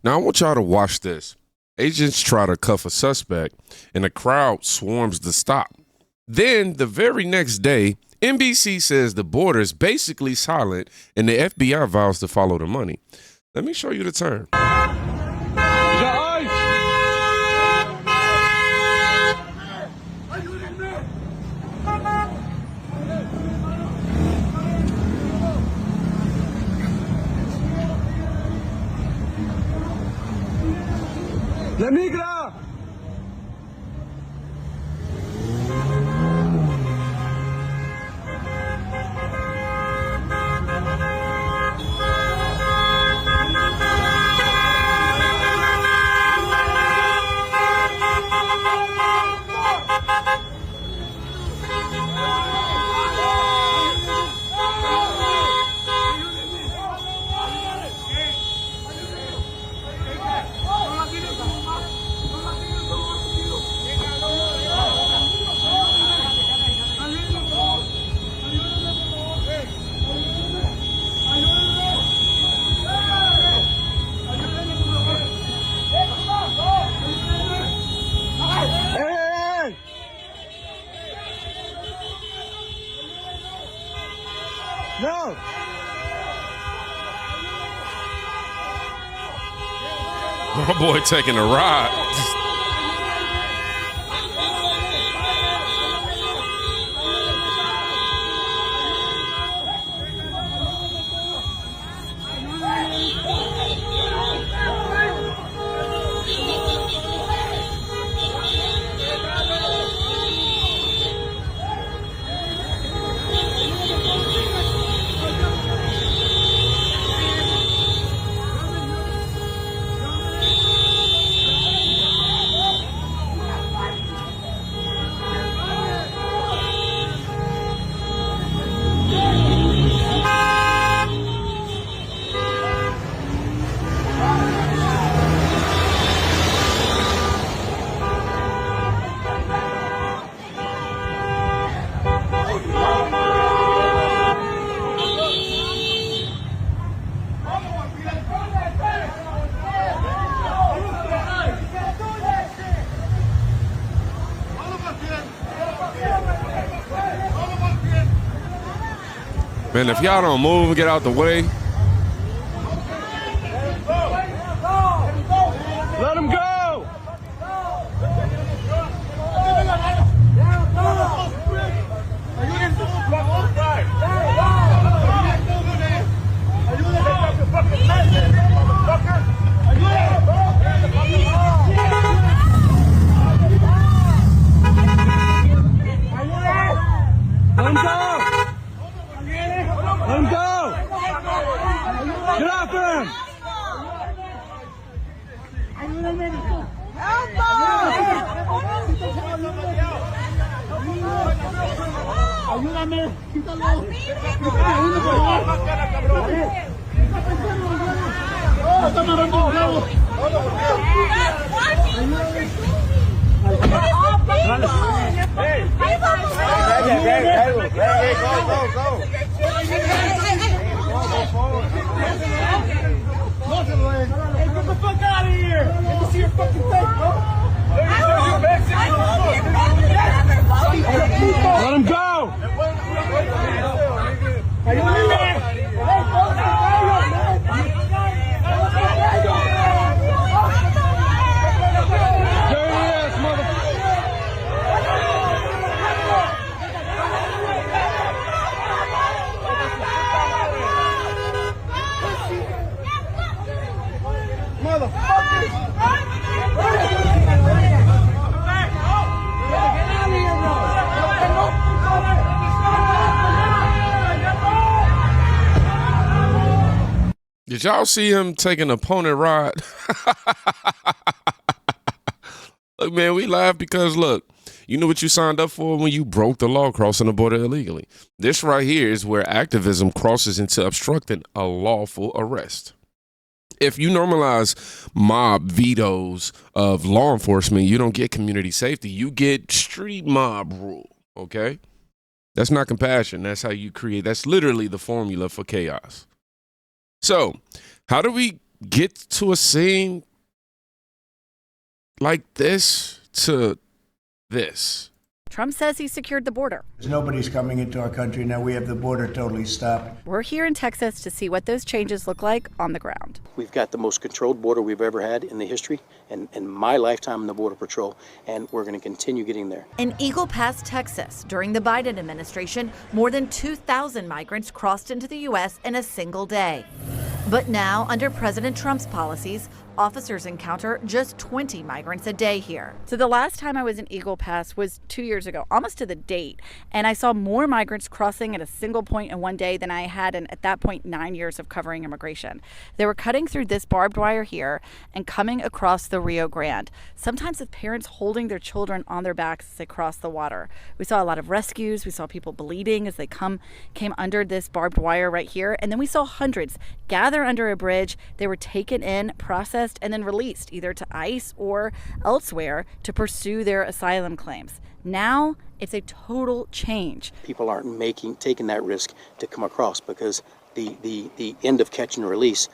Now, I want y'all to watch this. Agents try to cuff a suspect, and the crowd swarms to stop. Then, the very next day, NBC says the border is basically silent, and the FBI vows to follow the money. Let me show you the term. La migra! No! My boy taking a ride. Man, if y'all don't move and get out the way. Let him go! Let him go! Let him go! Get off him! Ayúdame, quítalo. Está amarrando un clavo. Get the fuck out of here! Let me see your fucking face, bro! Let him go! Did y'all see him take an opponent ride? Look, man, we laugh because, look, you know what you signed up for when you broke the law crossing the border illegally. This right here is where activism crosses into obstructing a lawful arrest. If you normalize mob vetoes of law enforcement, you don't get community safety. You get street mob rule, okay? That's not compassion. That's how you create. That's literally the formula for chaos. So how do we get to a scene like this to this. Trump says he secured the border. Nobody's coming into our country now. We have the border totally stopped. We're here in Texas to see what those changes look like on the ground. We've got the most controlled border we've ever had in the history and in my lifetime in the Border Patrol, and we're going to continue getting there. In Eagle Pass, Texas, during the Biden administration, more than 2,000 migrants crossed into the U.S. in a single day. But now, under President Trump's policies, officers encounter just 20 migrants a day here. So the last time I was in Eagle Pass was 2 years ago, almost to the date. And I saw more migrants crossing at a single point in one day than I had in, at that point, 9 years of covering immigration. They were cutting through this barbed wire here and coming across the Rio Grande, sometimes with parents holding their children on their backs as they crossed the water. We saw a lot of rescues. We saw people bleeding as they came under this barbed wire right here. And then we saw hundreds gather under a bridge. They were taken in, processed, and then released either to ICE or elsewhere to pursue their asylum claims. Now it's a total change. People aren't taking that risk to come across because the end of catch and release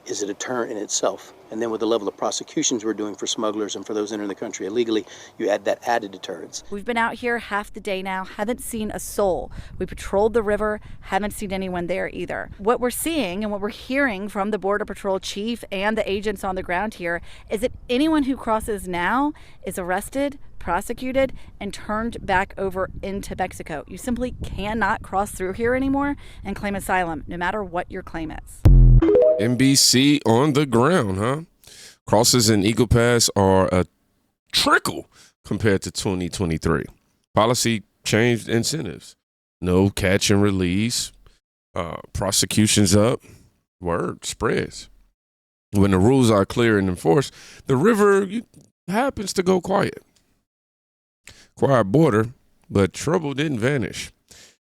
is a deterrent in itself. And then with the level of prosecutions we're doing for smugglers and for those entering the country illegally, you add that added deterrence. We've been out here half the day now, haven't seen a soul. We patrolled the river, haven't seen anyone there either. What we're seeing and what we're hearing from the Border Patrol chief and the agents on the ground here is that anyone who crosses now is arrested, prosecuted, and turned back over into Mexico. You simply cannot cross through here anymore and claim asylum, no matter what your claim is. NBC on the ground, huh? Crosses in Eagle Pass are a trickle compared to 2023. Policy changed incentives. No catch and release. Prosecutions up. Word spreads. When the rules are clear and enforced, the river happens to go quiet. Quiet border, but trouble didn't vanish.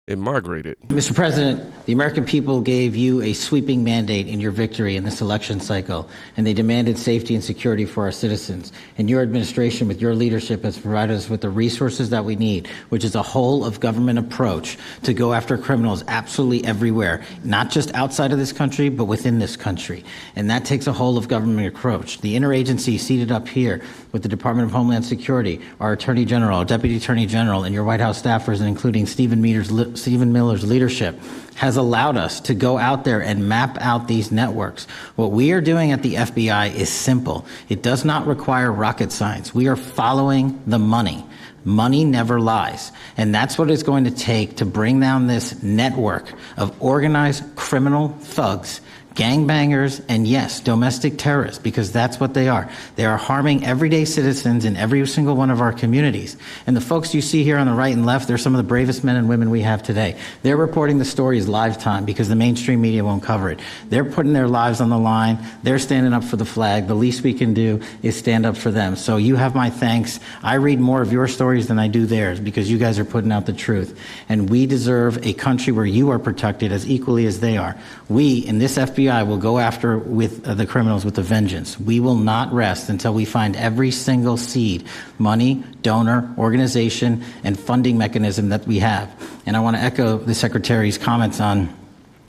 It migrated. Mr. President, the American people gave you a sweeping mandate in your victory in this election cycle, and they demanded safety and security for our citizens. And your administration, with your leadership, has provided us with the resources that we need, which is a whole of government approach to go after criminals absolutely everywhere, not just outside of this country, but within this country. And that takes a whole of government approach. The interagency seated up here with the Department of Homeland Security, our Attorney General, our Deputy Attorney General, and your White House staffers, and including Stephen Miller's leadership, has allowed us to go out there and map out these networks. What we are doing at the FBI is simple. It does not require rocket science. We are following the money. Money never lies. And that's what it's going to take to bring down this network of organized criminal thugs, gangbangers, and yes, domestic terrorists, because that's what they are. They are harming everyday citizens in every single one of our communities. And the folks you see here on the right and left, they're some of the bravest men and women we have today. They're reporting the stories live time because the mainstream media won't cover it. They're putting their lives on the line. They're standing up for the flag. The least we can do is stand up for them. So you have my thanks. I read more of your stories than I do theirs because you guys are putting out the truth. And we deserve a country where you are protected as equally as they are. We, in this FBI, will go after with the criminals with a vengeance. We will not rest until we find every single seed, money, donor, organization, and funding mechanism that we have. And I want to echo the Secretary's comments on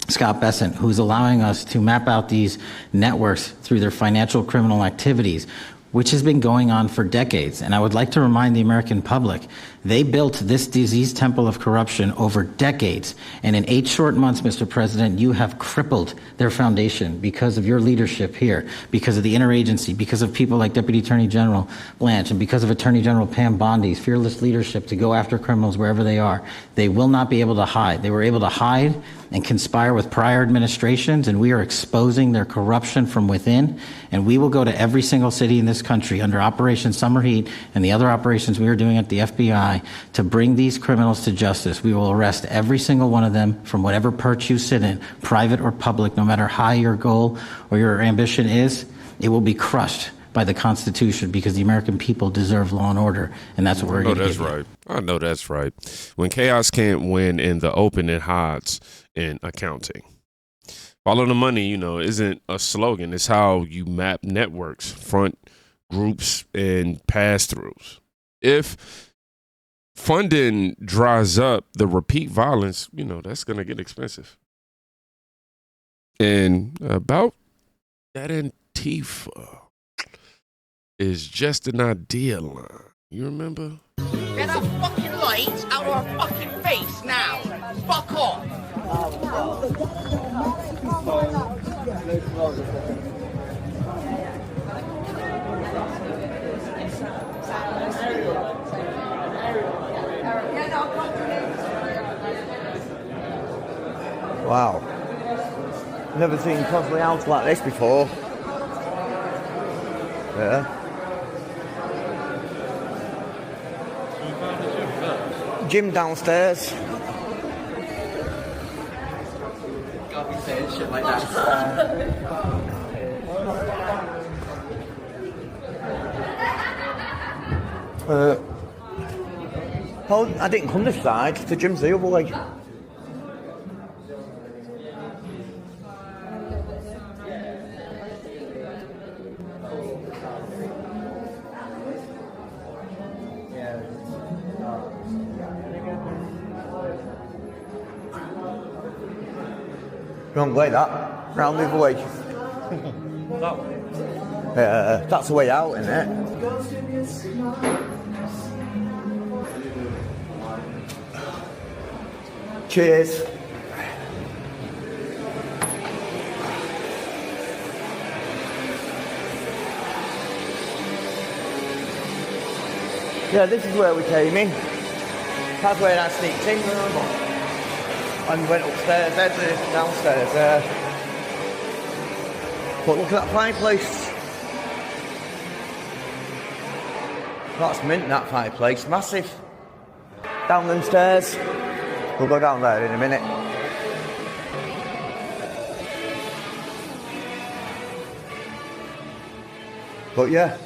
Scott Bessent, who's allowing us to map out these networks through their financial criminal activities, which has been going on for decades. And I would like to remind the American public, they built this disease temple of corruption over decades. And in 8 short months, Mr. President, you have crippled their foundation because of your leadership here, because of the interagency, because of people like Deputy Attorney General Blanche, and because of Attorney General Pam Bondi's fearless leadership to go after criminals wherever they are. They will not be able to hide. They were able to hide and conspire with prior administrations, and we are exposing their corruption from within. And we will go to every single city in this country under Operation Summer Heat and the other operations we are doing at the FBI to bring these criminals to justice. We will arrest every single one of them from whatever perch you sit in, private or public, no matter how your goal or your ambition is. It will be crushed by the Constitution because the American people deserve law and order, and that's what we're going to give. I know that's right. When chaos can't win in the open, it hides in accounting. Follow the money, isn't a slogan. It's how you map networks, front groups, and pass-throughs. If funding dries up, the repeat violence, that's going to get expensive. And about that Antifa is just an idea line. You remember? Get a fucking light out of our fucking face now. Fuck off. Wow. Never seen Cosley House like this before. Yeah. Gym downstairs. Can't be saying shit like that. Oh, I didn't come this side. The gym's the other way. Wrong way, that. Round the other way. That's the way out, isn't it? Cheers. Yeah, this is where we came in. That's where I sneaked in, remember? And went upstairs, there's downstairs there. But look at that fireplace. That's mint, that fireplace, massive. Down them stairs. We'll go down there in a minute. But yeah,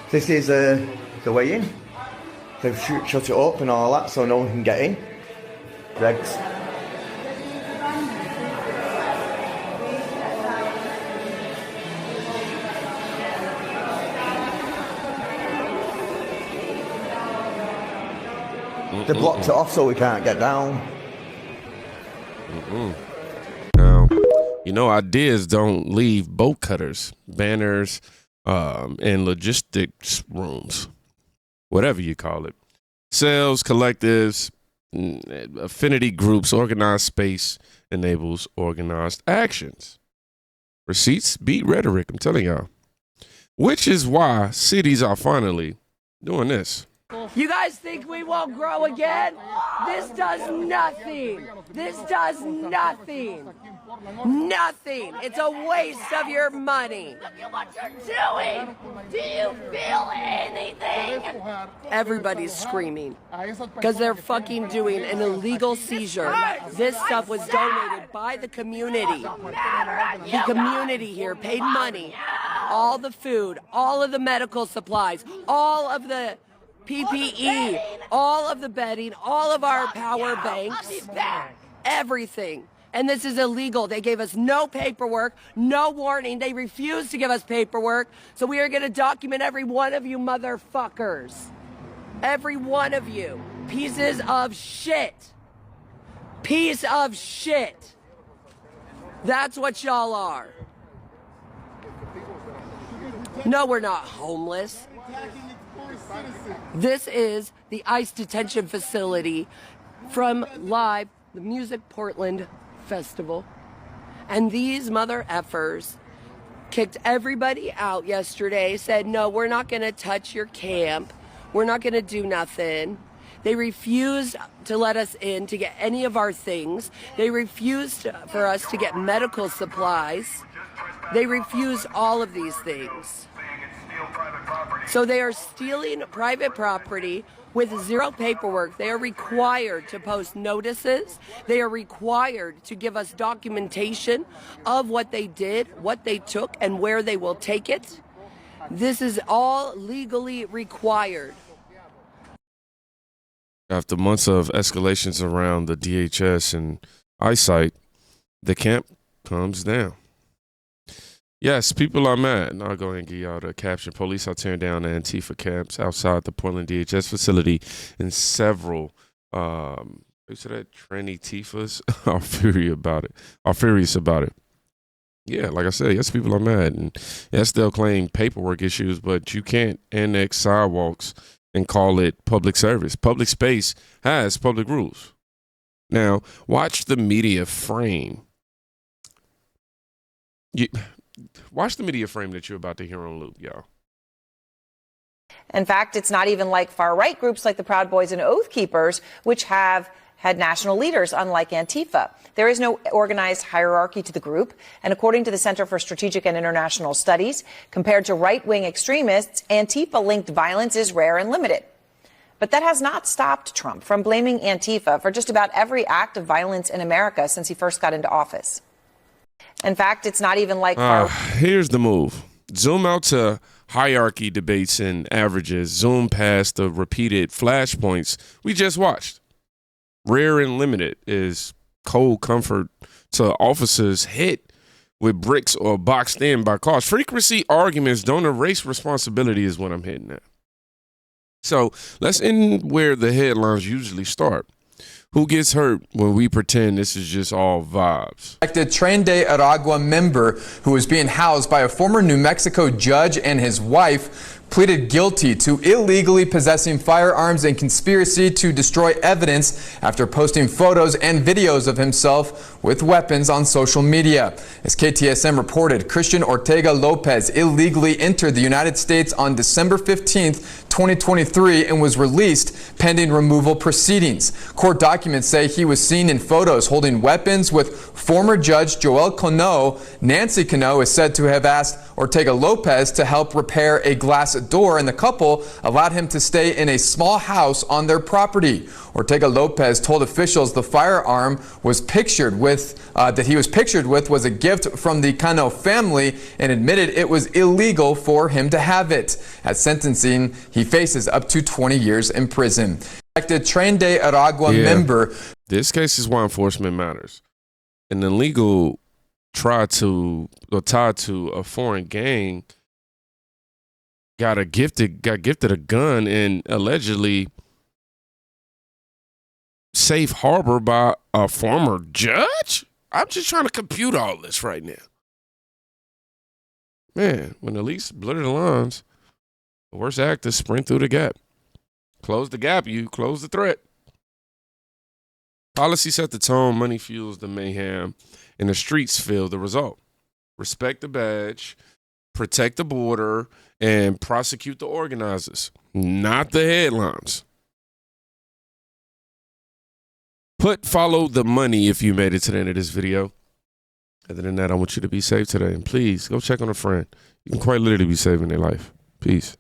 this is the way in. They've shut it up and all that so no one can get in. Regs. They blocked it off so we can't get down. Now, you know, ideas don't leave boat cutters, banners, and logistics rooms, whatever you call it. Sales, collectives, affinity groups, organized space enables organized actions. Receipts beat rhetoric, I'm telling y'all. Which is why cities are finally doing this. You guys think we won't grow again? This does nothing. This does nothing. Nothing. It's a waste of your money. Look at what you're doing. Do you feel anything? Everybody's screaming because they're fucking doing an illegal seizure. This stuff was donated by the community. The community here paid money. All the food, all of the medical supplies, all of the PPE, all of the bedding, all of our power banks, everything. And this is illegal. They gave us no paperwork, no warning. They refused to give us paperwork. So we are going to document every one of you motherfuckers. Every one of you. Pieces of shit. Piece of shit. That's what y'all are. No, we're not homeless. This is the ICE detention facility from Live, the Music Portland Festival. And these mother effers kicked everybody out yesterday, said, no, we're not going to touch your camp. We're not going to do nothing. They refused to let us in to get any of our things. They refused for us to get medical supplies. They refused all of these things. So they are stealing private property with zero paperwork. They are required to post notices. They are required to give us documentation of what they did, what they took, and where they will take it. This is all legally required. After months of escalations around the DHS and eyesight, the camp comes down. Yes, people are mad. I'll go ahead and give y'all the caption. Police are tearing down the Antifa camps outside the Portland DHS facility, and several tranny Tifas are furious about it. Yeah, like I said, yes, people are mad, and yes, they'll claim paperwork issues, but you can't annex sidewalks and call it public service. Public space has public rules. Now, watch the media frame. Watch the media frame that you're about to hear on loop, y'all. In fact, it's not even like far-right groups like the Proud Boys and Oath Keepers, which have had national leaders, unlike Antifa. There is no organized hierarchy to the group. And according to the Center for Strategic and International Studies, compared to right-wing extremists, Antifa-linked violence is rare and limited. But that has not stopped Trump from blaming Antifa for just about every act of violence in America since he first got into office. In fact, it's not even like here's the move. Zoom out to hierarchy debates and averages. Zoom past the repeated flashpoints we just watched. Rare and limited is cold comfort to officers hit with bricks or boxed in by cars. Frequency arguments don't erase responsibility is what I'm hitting at. So let's end where the headlines usually start. Who gets hurt when we pretend this is just all vibes? A Tren de Aragua member who was being housed by a former New Mexico judge and his wife pleaded guilty to illegally possessing firearms and conspiracy to destroy evidence after posting photos and videos of himself with weapons on social media. As KTSM reported, Christian Ortega Lopez illegally entered the United States on December 15th, 2023 and was released pending removal proceedings. Court documents say he was seen in photos holding weapons with former Judge Joel Cano. Nancy Cano is said to have asked Ortega Lopez to help repair a glass door, and the couple allowed him to stay in a small house on their property. Ortega Lopez told officials the firearm was pictured with that he was pictured with was a gift from the Cano family and admitted it was illegal for him to have it. At sentencing, he faces up to 20 years in prison. The Tren de Aragua member. This case is why enforcement matters. An illegal tied to a foreign gang got gifted a gun and allegedly safe harbor by a former judge. I'm just trying to compute all this right now. Man, when the least blur the lines, the worst actors sprint through the gap. Close the gap, you close the threat. Policy set the tone, money fuels the mayhem, and the streets feel the result. Respect the badge, protect the border, and prosecute the organizers, not the headlines. Follow the money if you made it to the end of this video. Other than that, I want you to be safe today. And please, go check on a friend. You can quite literally be saving their life. Peace.